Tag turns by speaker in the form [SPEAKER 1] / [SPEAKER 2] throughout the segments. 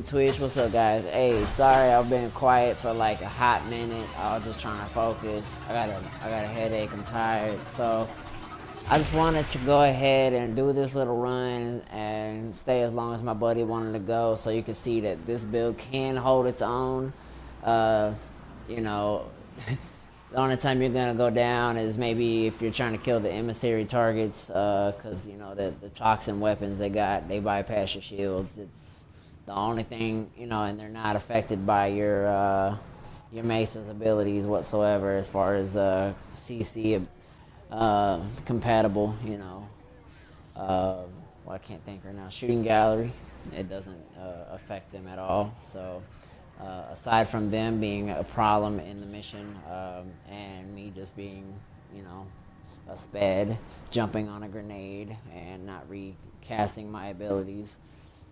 [SPEAKER 1] YouTube, Twitch. What's up, guys? Hey, sorry I've been quiet for like a hot minute. I was just trying to focus. I got a headache. I'm tired. So I just wanted to go ahead and do this little run and stay as long as my buddy wanted to go, so you can see that this build can hold its own. You know, the only time you're gonna go down is maybe if you're trying to kill the emissary targets, because you know the toxin weapons they bypass your shields. It's the only thing, and they're not affected by your Mesa's abilities whatsoever as far as CC compatible. Well, I can't think right now. Shooting gallery, it doesn't affect them at all. So. Aside from them being a problem in the mission, and me just being, a sped, jumping on a grenade and not recasting my abilities.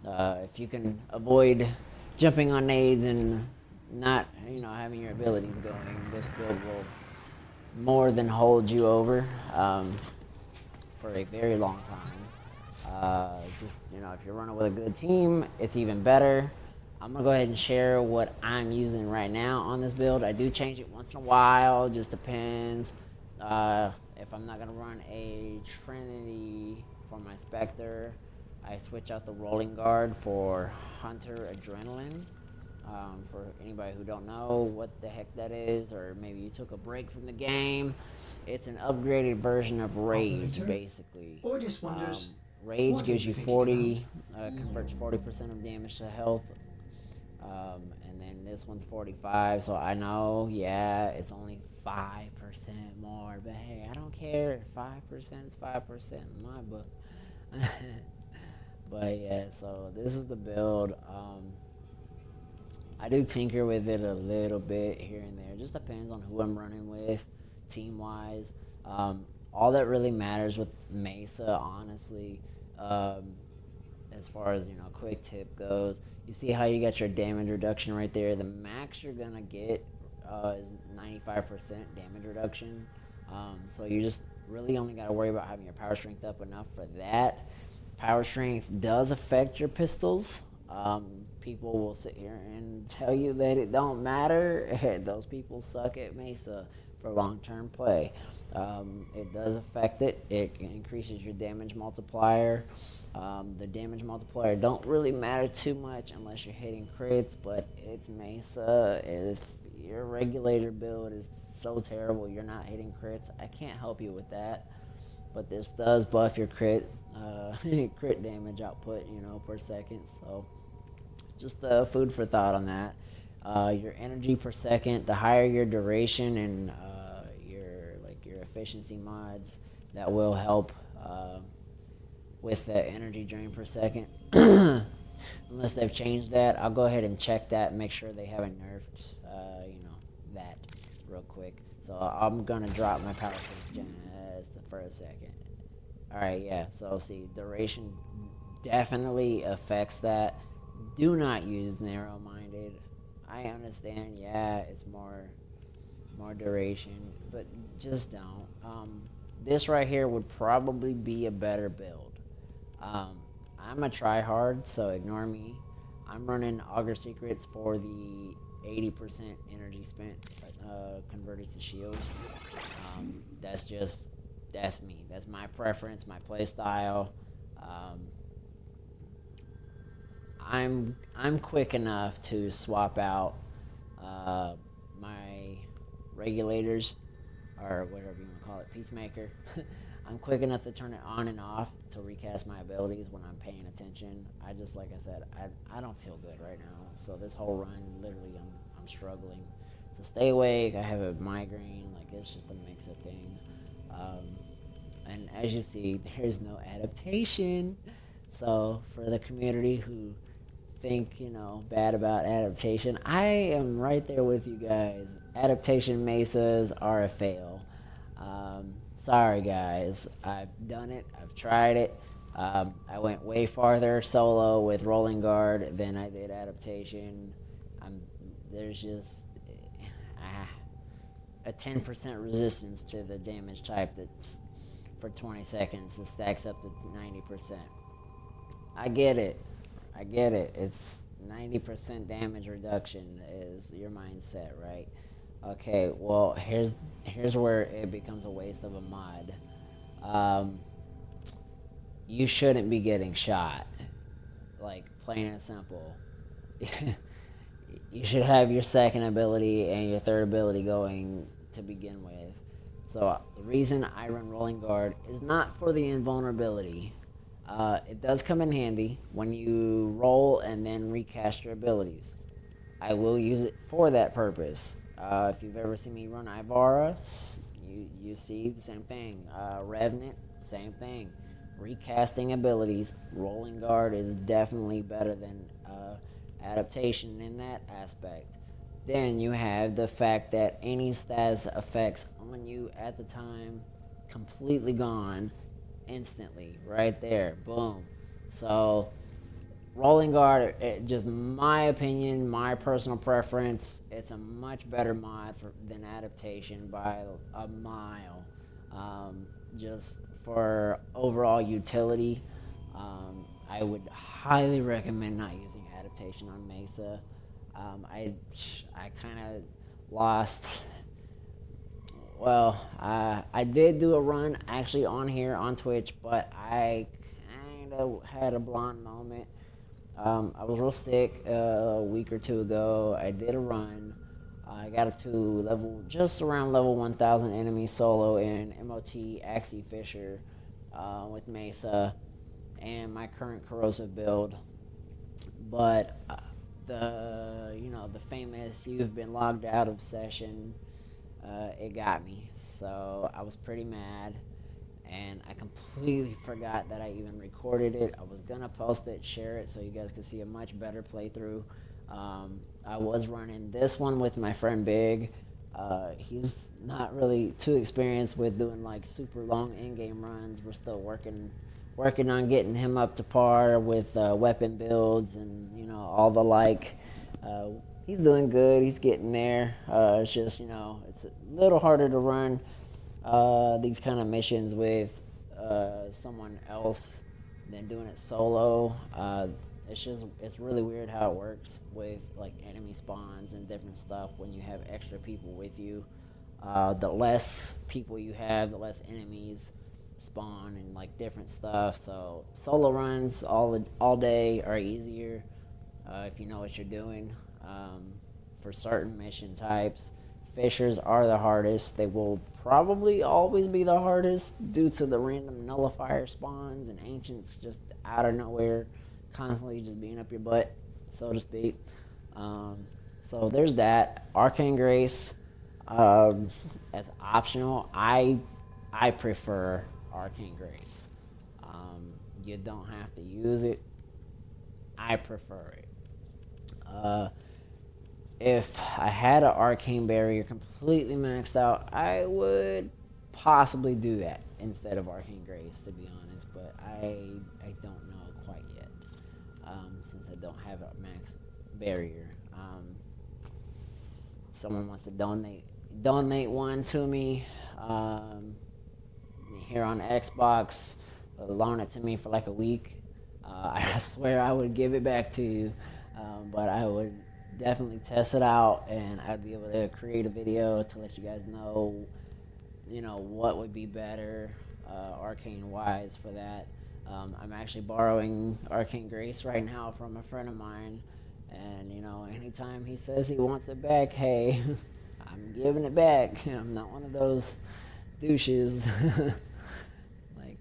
[SPEAKER 1] If you can avoid jumping on nades and not, having your abilities going, this build will more than hold you over for a very long time. If you're running with a good team, it's even better. I'm gonna go ahead and share what I'm using right now on this build. I do change it once in a while, just depends. If I'm not gonna run a Trinity for my Spectre, I switch out the Rolling Guard for Hunter Adrenaline. For anybody who don't know what the heck that is, or maybe you took a break from the game, it's an upgraded version of Rage, basically. Rage gives you 40, converts 40% of damage to health. And then this one's 45, so I know, yeah, it's only 5% more, but hey, I don't care. 5% is 5% in my book. But yeah, so this is the build. I do tinker with it a little bit here and there. It just depends on who I'm running with, team-wise. All that really matters with Mesa, honestly, as far as, quick tip goes, you see how you got your damage reduction right there? The max you're gonna get is 95% damage reduction. So you just really only gotta worry about having your power strength up enough for that. Power strength does affect your pistols. People will sit here and tell you that it don't matter. Those people suck at Mesa for long-term play. It does affect it. It increases your damage multiplier. The damage multiplier don't really matter too much unless you're hitting crits, but it's Mesa. Your Regulator build is so terrible you're not hitting crits, I can't help you with that. But this does buff your crit damage output, per second. So just food for thought on that. Your energy per second, the higher your duration and your efficiency mods, that will help with the energy drain per second. Unless they've changed that, I'll go ahead and check that, make sure they haven't nerfed that real quick. So I'm gonna drop my power strength just for a second. Alright, yeah, so see, duration definitely affects that. Do not use narrow-minded. I understand, yeah, it's more duration, but just don't. This right here would probably be a better build. I'm a tryhard, so ignore me. I'm running Augur Secrets for the 80% energy spent converted to shields. That's me. That's my preference, my play style. I'm quick enough to swap out my regulators, or whatever you want to call it, Peacemaker. I'm quick enough to turn it on and off to recast my abilities when I'm paying attention. Like I said, I don't feel good right now. So this whole run, literally, I'm struggling to stay awake. I have a migraine. It's just a mix of things. And as you see, there's no adaptation. So for the community who think, bad about adaptation, I am right there with you guys. Adaptation mesas are a fail. Sorry guys, I've done it, I've tried it. I went way farther solo with Rolling Guard than I did adaptation. There's just a 10% resistance to the damage type that's for 20 seconds. It stacks up to 90%. I get it. It's 90% damage reduction is your mindset, right? Okay, well, here's where it becomes a waste of a mod. Um, you shouldn't be getting shot, like plain and simple. You should have your second ability and your third ability going to begin with. So the reason I run Rolling Guard is not for the invulnerability. It does come in handy when you roll and then recast your abilities. I will use it for that purpose. If you've ever seen me run Ivara, you see the same thing. Revenant, same thing. Recasting abilities, Rolling Guard is definitely better than adaptation in that aspect. Then you have the fact that any status effects on you at the time completely gone instantly, right there, boom. So Rolling Guard, just my opinion, my personal preference, it's a much better mod than adaptation by a mile. Just for overall utility, I would highly recommend not using adaptation on Mesa. I kind of lost. Well, I did do a run actually on here on Twitch, but I kind of had a blonde moment. I was real sick a week or two ago. I did a run. I got up to just around level 1000 enemy solo in MOT Axie Fisher with Mesa and my current corrosive build. But the famous "you've been logged out of session," it got me. So I was pretty mad, and I completely forgot that I even recorded it. I was gonna post it, share it, so you guys could see a much better playthrough. I was running this one with my friend Big. He's not really too experienced with doing like super long in-game runs. We're still working on getting him up to par with weapon builds and all the like. He's doing good. He's getting there. It's just it's a little harder to run these kind of missions with someone else than doing it solo. It's really weird how it works with like enemy spawns and different stuff when you have extra people with you. The less people you have, the less enemies spawn and like different stuff. So solo runs all day are easier if you know what you're doing. For certain mission types, fishers are the hardest. They will probably always be the hardest due to the random nullifier spawns and ancients just out of nowhere, constantly just being up your butt, so to speak. So there's that. Arcane Grace, as optional. I prefer Arcane Grace. You don't have to use it. I prefer it. If I had an arcane barrier completely maxed out, I would possibly do that instead of Arcane Grace, to be honest. But I don't know quite yet, since I don't have a max barrier. Someone wants to donate one to me here on Xbox, loan it to me for like a week. I swear I would give it back to you, but I would definitely test it out, and I'd be able to create a video to let you guys know, what would be better, arcane wise for that. I'm actually borrowing Arcane Grace right now from a friend of mine, and anytime he says he wants it back, hey, I'm giving it back. I'm not one of those douches. Like,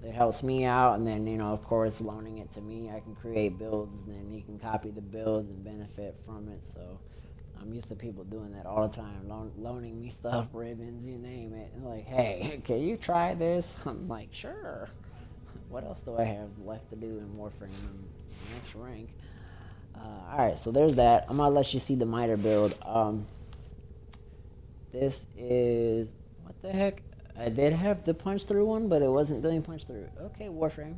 [SPEAKER 1] it helps me out, and then, of course, loaning it to me, I can create builds, and then he can copy the builds and benefit from it. So I'm used to people doing that all the time, loaning me stuff, ribbons, you name it. Like, hey, can you try this? I'm like, sure. What else do I have left to do in Warframe? Next rank. Alright, so there's that. I'm gonna let you see the miter build. This is, what the heck? I did have the punch through one, but it wasn't doing punch through. Okay, Warframe.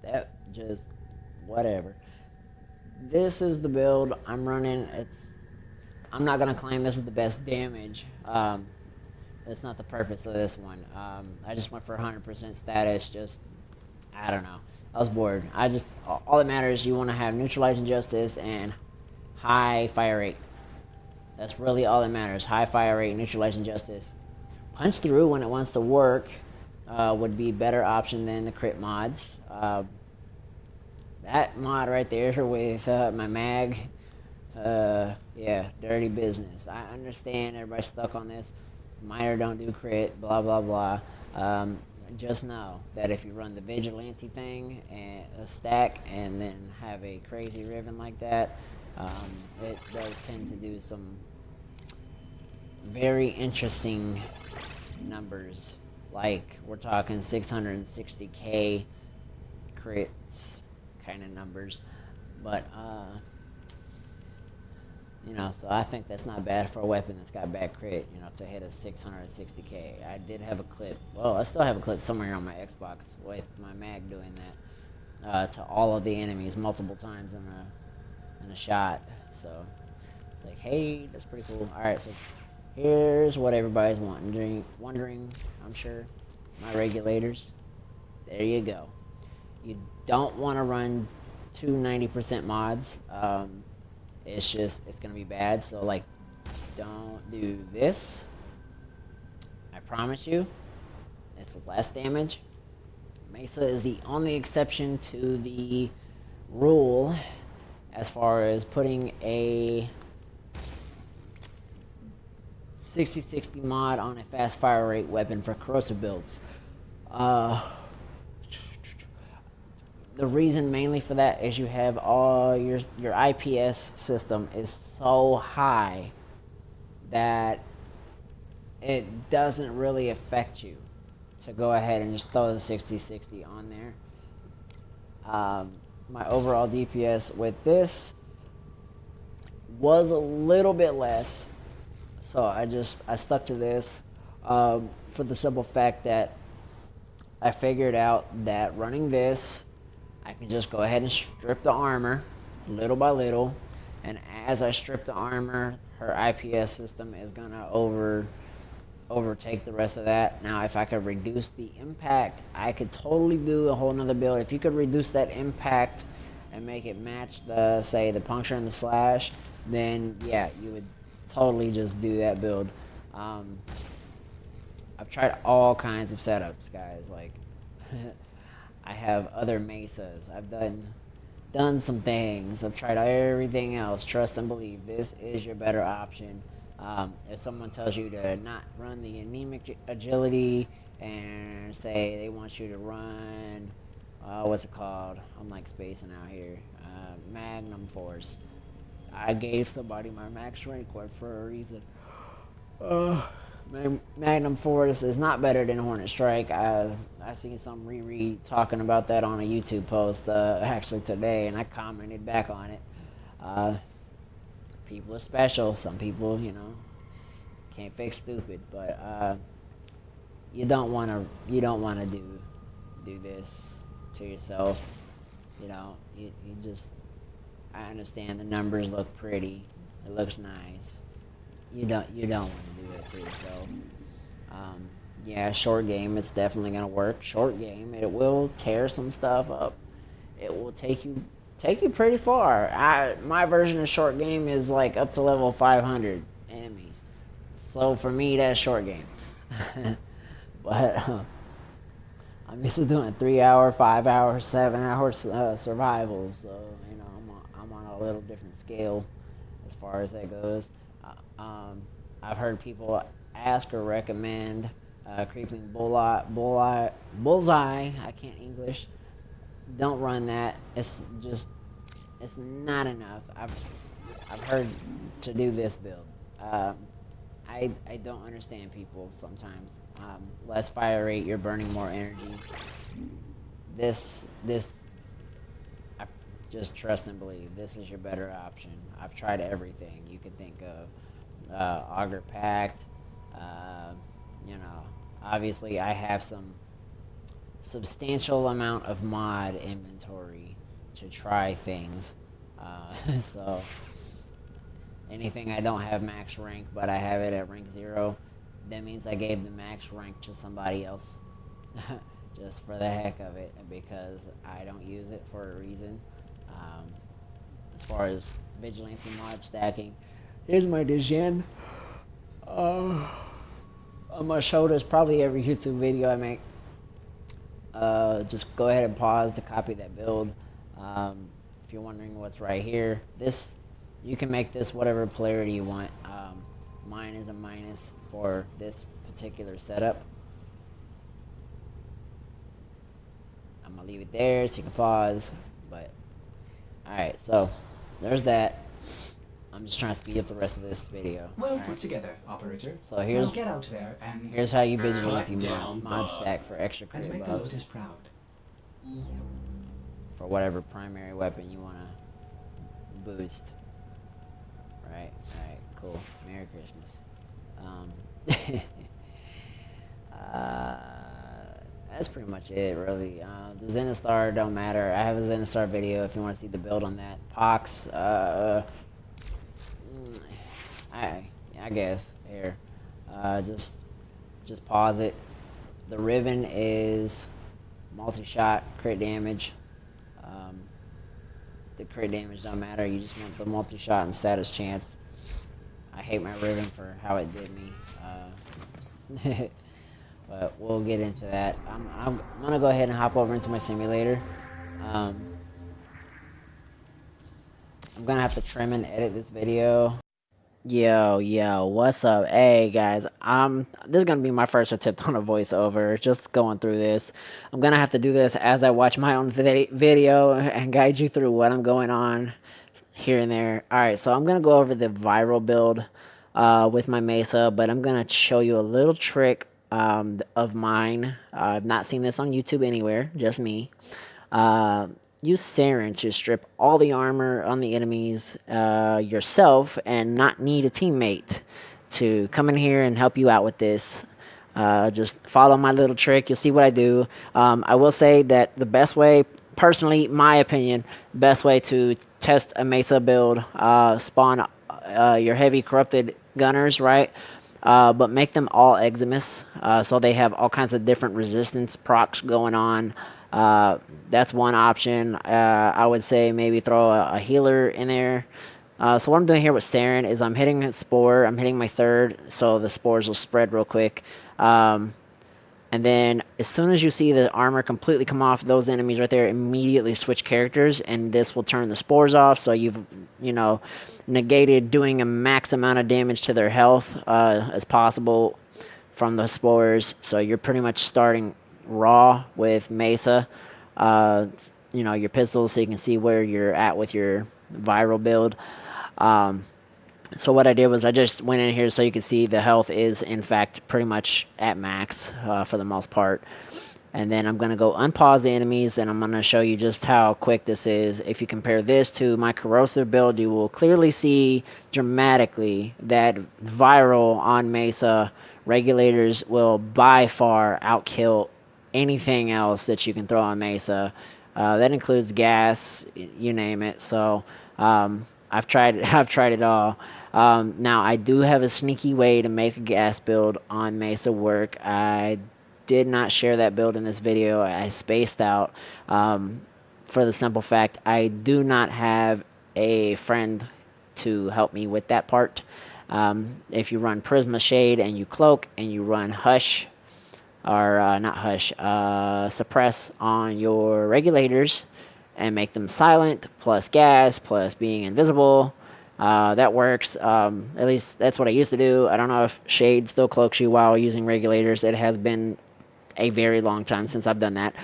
[SPEAKER 1] That just, whatever. This is the build I'm running. I'm not gonna claim this is the best damage. That's not the purpose of this one. I just went for 100% status. Just, I don't know. I was bored. All that matters, you want to have neutralizing justice and high fire rate. That's really all that matters. High fire rate, neutralizing justice. Punch through when it wants to work would be a better option than the crit mods. That mod right there with my mag, yeah, dirty business. I understand everybody's stuck on this. Miner don't do crit, blah, blah, blah. Just know that if you run the vigilante thing and a stack and then have a crazy ribbon like that, it does tend to do some very interesting numbers. Like, we're talking 660k crits kind of numbers. But, you know, so I think that's not bad for a weapon that's got bad crit, you know, to hit a 660k. I did have a clip, well, I still have a clip somewhere on my Xbox with my mag doing that to all of the enemies multiple times in a shot. So it's like, hey, that's pretty cool. Alright, so here's what everybody's wondering, I'm sure. My regulators. There you go. You don't want to run two 90% mods. It's gonna be bad. So like, don't do this. I promise you, it's less damage. Mesa is the only exception to the rule as far as putting a 60-60 mod on a fast fire rate weapon for corrosive builds. The reason mainly for that is you have all your IPS system is so high that it doesn't really affect you to go ahead and just throw the 60-60 on there. My overall DPS with this was a little bit less, so I stuck to this for the simple fact that I figured out that running this, I can just go ahead and strip the armor little by little, and as I strip the armor, her IPS system is gonna overtake the rest of that. Now, if I could reduce the impact, I could totally do a whole nother build. If you could reduce that impact and make it match the, say, the puncture and the slash, then yeah, you would totally just do that build. I've tried all kinds of setups, guys. Like, I have other mesas. I've done some things. I've tried everything else. Trust and believe. This is your better option. If someone tells you to not run the anemic agility and say they want you to run, what's it called? I'm like spacing out here. Magnum Force. I gave somebody my max rank for a reason. Magnum Force is not better than Hornet Strike. I seen some Riri talking about that on a YouTube post actually today, and I commented back on it. People are special. Some people, you know, can't fix stupid. But you don't want to do this to yourself. You know, you just. I understand the numbers look pretty. It looks nice. You don't want to do that to yourself. Yeah, short game, it's definitely gonna work. Short game, it will tear some stuff up. It will take you pretty far. My version of short game is like up to level 500 enemies. So for me, that's short game. But I'm used to doing 3 hour, 5 hour, 7 hour survivals. So you know, I'm on a little different scale as far as that goes. I've heard people ask or recommend creeping bullseye. I can't English. Don't run that. It's not enough. I've heard to do this build. I don't understand people sometimes. Less fire rate, you're burning more energy. This I just trust and believe. This is your better option. I've tried everything you could think of. Auger Pact, you know, obviously I have some substantial amount of mod inventory to try things, so anything I don't have max rank but I have it at rank 0, that means I gave the max rank to somebody else. just for the heck of it, because I don't use it for a reason. Um, as far as vigilante mod stacking, here's my Dijon. On my shoulders, probably every YouTube video I make. Just go ahead and pause to copy that build. If you're wondering what's right here, this, you can make this whatever polarity you want. Mine is a minus for this particular setup. I'm gonna leave it there so you can pause. But alright, so there's that. I'm just trying to speed up the rest of this video.
[SPEAKER 2] Well put together, operator.
[SPEAKER 1] So here's,
[SPEAKER 2] now get out there and
[SPEAKER 1] here's how you vigilante mod stack for extra crit
[SPEAKER 2] make the
[SPEAKER 1] buffs
[SPEAKER 2] Lotus proud.
[SPEAKER 1] for whatever primary weapon you want to boost. Right, alright, cool. Merry Christmas. That's pretty much it, really. The Zenistar don't matter. I have a Zenistar video if you want to see the build on that. Pox, I guess here. Just pause it. The Riven is multi-shot crit damage. The crit damage don't matter. You just want the multi-shot and status chance. I hate my Riven for how it did me. But we'll get into that. I'm gonna go ahead and hop over into my simulator. I'm gonna have to trim and edit this video. Yo, what's up? Hey guys, this is gonna be my first attempt on a voiceover. Just going through this. I'm gonna have to do this as I watch my own video and guide you through what I'm going on here and there. Alright, so I'm gonna go over the viral build with my Mesa, but I'm gonna show you a little trick of mine. I've not seen this on YouTube anywhere, just me. Use Saren to strip all the armor on the enemies yourself and not need a teammate to come in here and help you out with this. Just follow my little trick. You'll see what I do. I will say that the best way, personally, my opinion, best way to test a Mesa build, spawn your heavy corrupted gunners, right? But make them all Eximus, so they have all kinds of different resistance procs going on. That's one option. I would say maybe throw a healer in there. So what I'm doing here with Saren is I'm hitting a spore. I'm hitting my third, so the spores will spread real quick. And then as soon as you see the armor completely come off those enemies right there, immediately switch characters, and this will turn the spores off. So you've, negated doing a max amount of damage to their health as possible from the spores. So you're pretty much starting raw with Mesa. Your pistols, so you can see where you're at with your viral build. So what I did was I just went in here so you can see the health is in fact pretty much at max for the most part. And then I'm going to go unpause the enemies, and I'm going to show you just how quick this is. If you compare this to my corrosive build, you will clearly see dramatically that viral on Mesa regulators will by far outkill anything else that you can throw on Mesa. That includes gas, you name it. So I've tried it all. Now I do have a sneaky way to make a gas build on Mesa work. I did not share that build in this video. I spaced out for the simple fact I do not have a friend to help me with that part. If you run Prisma Shade and you cloak and you run Hush, or not Hush, Suppress on your regulators and make them silent, plus gas, plus being invisible, that works. At least that's what I used to do. I don't know if Shade still cloaks you while using regulators. It has been a very long time since I've done that.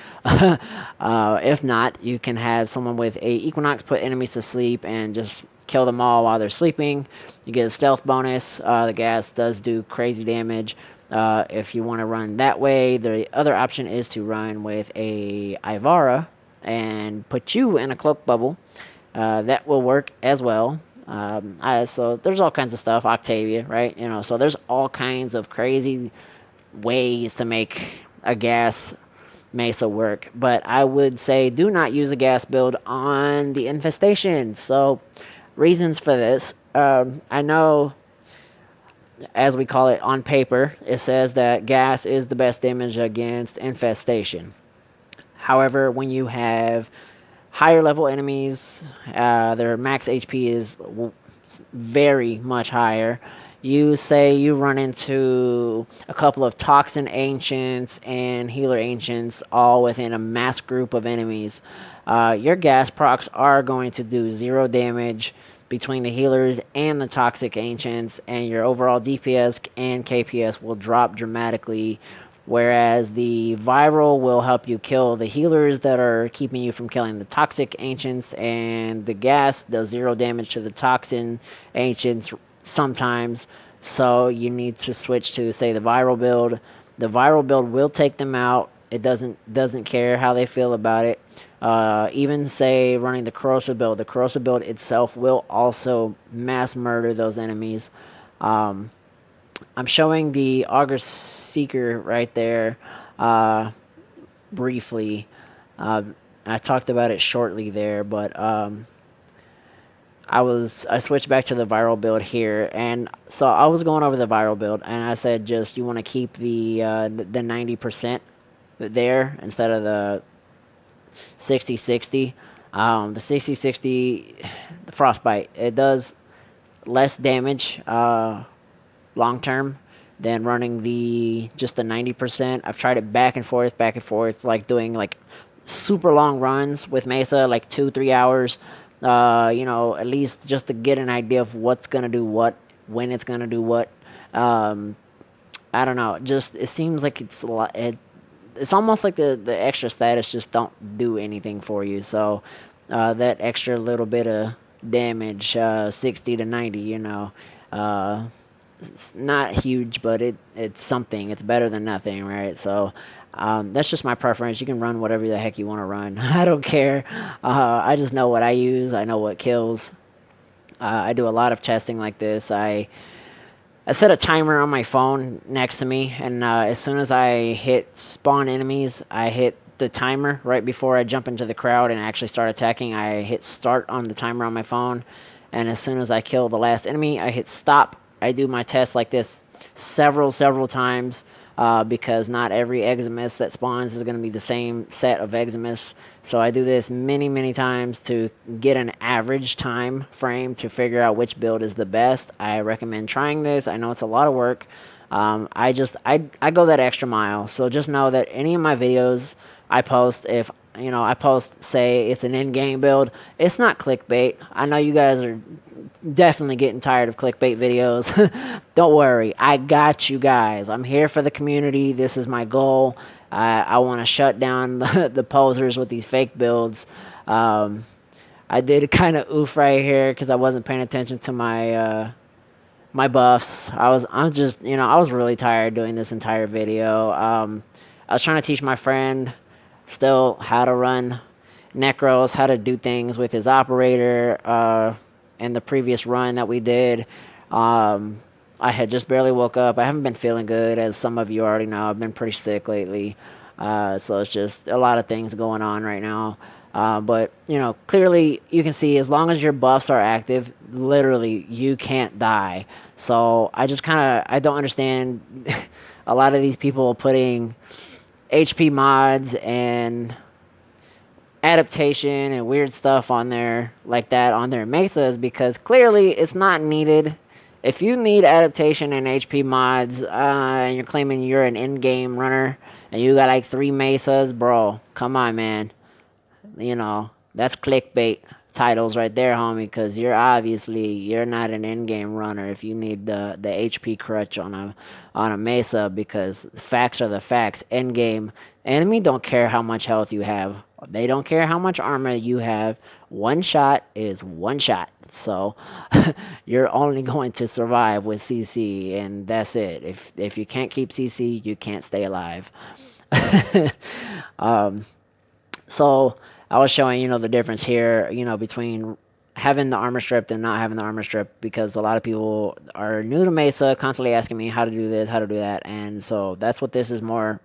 [SPEAKER 1] If not, you can have someone with a Equinox put enemies to sleep and just kill them all while they're sleeping. You get a stealth bonus. The gas does do crazy damage. If you want to run that way, the other option is to run with a Ivara and put you in a cloak bubble. That will work as well. So there's all kinds of stuff. Octavia, right? So there's all kinds of crazy ways to make a gas Mesa work, but I would say do not use a gas build on the infestation. So reasons for this, I know as we call it on paper, it says that gas is the best damage against infestation. However, when you have higher level enemies, their max HP is very much higher. You say you run into a couple of toxin ancients and healer ancients all within a mass group of enemies. Your gas procs are going to do zero damage between the healers and the toxic ancients, and your overall DPS and KPS will drop dramatically. Whereas the viral will help you kill the healers that are keeping you from killing the toxic ancients, and the gas does zero damage to the toxin ancients sometimes. So you need to switch to, say, the viral build. The viral build will take them out. It doesn't care how they feel about it. Even say running the corrosive build. The corrosive build itself will also mass murder those enemies. Um, I'm showing the Augur Seeker right there briefly. I talked about it shortly there, but I switched back to the viral build here, and so I was going over the viral build, and I said just you want to keep the 90% there instead of the 60-60. The 60-60, the frostbite, it does less damage long term than running the just the 90%. I've tried it back and forth, like doing like super long runs with Mesa, like 2-3 hours. At least just to get an idea of what's gonna do what, when it's gonna do what. Um, I don't know. Just it seems like it's almost like the extra status just don't do anything for you. So that extra little bit of damage, 60 to 90, uh, it's not huge, but it's something. It's better than nothing, right? So that's just my preference. You can run whatever the heck you want to run. I don't care. I just know what I use. I know what kills. I do a lot of testing like this. I set a timer on my phone next to me, and as soon as I hit spawn enemies, I hit the timer right before I jump into the crowd and actually start attacking. I hit start on the timer on my phone, and as soon as I kill the last enemy, I hit stop. I do my test like this several times because not every Eximus that spawns is going to be the same set of Eximus. So I do this many times to get an average time frame to figure out which build is the best. I recommend trying this. I know it's a lot of work. I go that extra mile. So just know that any of my videos I post, if I post, say it's an in-game build, it's not clickbait. I know you guys are definitely getting tired of clickbait videos. Don't worry, I got you guys. I'm here for the community. This is my goal. I want to shut down the posers with these fake builds. I did kind of oof right here because I wasn't paying attention to my buffs. I was really tired doing this entire video. I was trying to teach my friend still how to run Necros, how to do things with his operator. In the previous run that we did, I had just barely woke up. I haven't been feeling good, as some of you already know. I've been pretty sick lately. So it's just a lot of things going on right now. But, clearly you can see as long as your buffs are active, literally you can't die. So I don't understand a lot of these people putting HP mods and adaptation and weird stuff on there like that on their mesas, because clearly it's not needed. If you need adaptation and HP mods and you're claiming you're an in-game runner and you got like 3 mesas, bro, come on, man. That's clickbait titles right there, homie, because you're not an in-game runner if you need the HP crutch on a mesa, because facts are the facts. In-game enemy don't care how much health you have. They don't care how much armor you have. One shot is one shot. So you're only going to survive with CC, and that's it. If you can't keep CC, you can't stay alive. So I was showing, the difference here, between having the armor strip and not having the armor strip, because a lot of people are new to Mesa, constantly asking me how to do this, how to do that, and so that's what this is more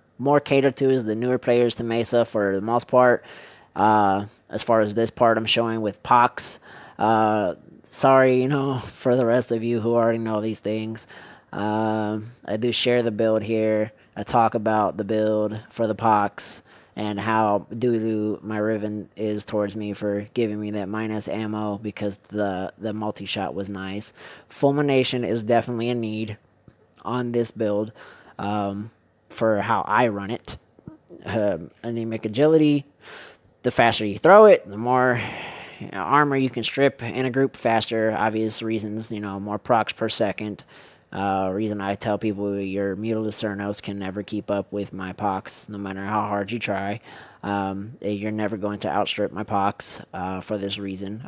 [SPEAKER 1] catered to, is the newer players to Mesa for the most part. As far as this part I'm showing with Pox, sorry, for the rest of you who already know these things. I do share the build here. I talk about the build for the pox and how doo-doo my Riven is towards me for giving me that minus ammo because the multi-shot was nice. Fulmination is definitely a need on this build for how I run it. Anemic agility, the faster you throw it, the more armor you can strip in a group faster. Obvious reasons, more procs per second. Reason I tell people your Mutilated Cernos can never keep up with my pox, no matter how hard you try. You're never going to outstrip my pox for this reason.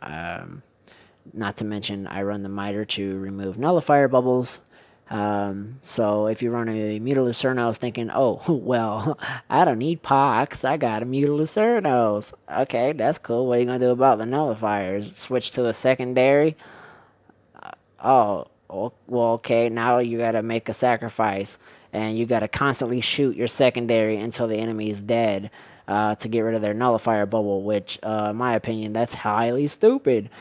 [SPEAKER 1] Not to mention, I run the miter to remove nullifier bubbles. So if you run a Mutilated Cernos thinking, oh, well, I don't need pox, I got a Mutilated Cernos. Okay, that's cool. What are you going to do about the nullifiers? Switch to a secondary? Oh, well, okay, now you got to make a sacrifice. And you got to constantly shoot your secondary until the enemy is dead to get rid of their nullifier bubble, which, in my opinion, that's highly stupid.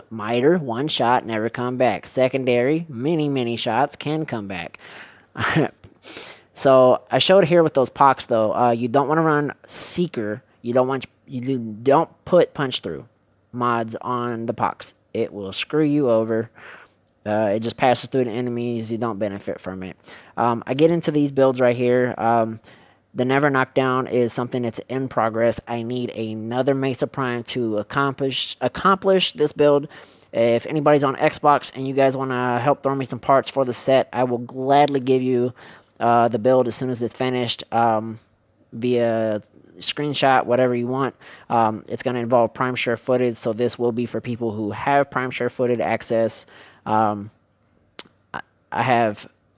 [SPEAKER 1] Miter, one shot, never come back. Secondary, many shots can come back. So I showed here with those pox though. You don't want to run Seeker. You don't put punch through mods on the pox. It will screw you over. It just passes through the enemies. You don't benefit from it. I get into these builds right here. The Never Knockdown is something that's in progress. I need another Mesa Prime to accomplish this build. If anybody's on Xbox and you guys want to help throw me some parts for the set, I will gladly give you the build as soon as it's finished via screenshot, whatever you want. It's going to involve Prime Share footage, so this will be for people who have Prime Share footage access.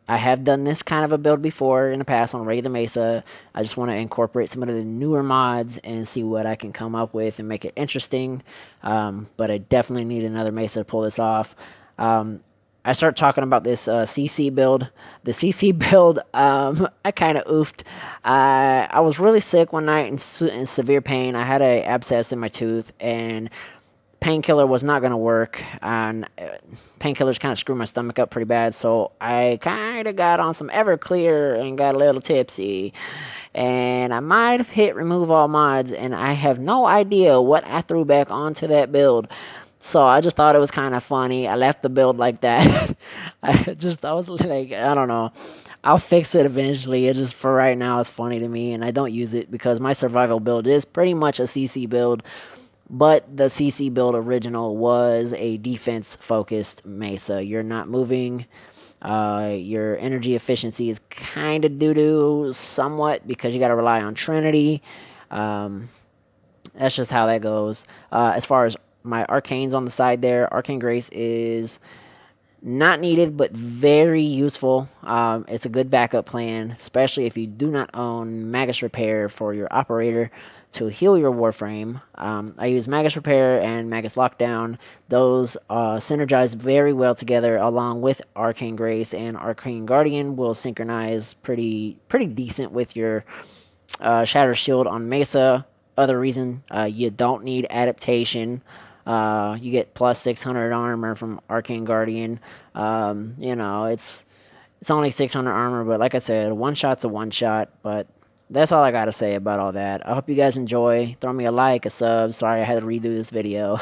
[SPEAKER 1] I have done this kind of a build before in the past on regular Mesa. I just want to incorporate some of the newer mods and see what I can come up with and make it interesting. But I definitely need another Mesa to pull this off. I start talking about this CC build. The CC build, I kind of oofed. I was really sick one night in severe pain. I had an abscess in my tooth, and painkiller was not going to work, and painkillers kind of screwed my stomach up pretty bad, so I kind of got on some Everclear and got a little tipsy, and I might have hit remove all mods, and I have no idea what I threw back onto that build. So I just thought it was kind of funny. I left the build like that. I was like, I don't know. I'll fix it eventually. It just, for right now, it's funny to me, and I don't use it because my survival build is pretty much a CC build. But the CC build original was a defense-focused Mesa. You're not moving. Your energy efficiency is kind of doo-doo somewhat because you got to rely on Trinity. That's just how that goes. As far as my arcanes on the side there, Arcane Grace is not needed, but very useful. It's a good backup plan, especially if you do not own Magus Repair for your operator to heal your Warframe. I use Magus Repair and Magus Lockdown. Those synergize very well together along with Arcane Grace, and Arcane Guardian will synchronize pretty decent with your Shatter Shield on Mesa. Other reason, you don't need adaptation. You get plus 600 armor from Arcane Guardian. It's only 600 armor, but like I said, one shot's a one shot. But that's all I gotta say about all that. I hope you guys enjoy. Throw me a like, a sub. Sorry I had to redo this video.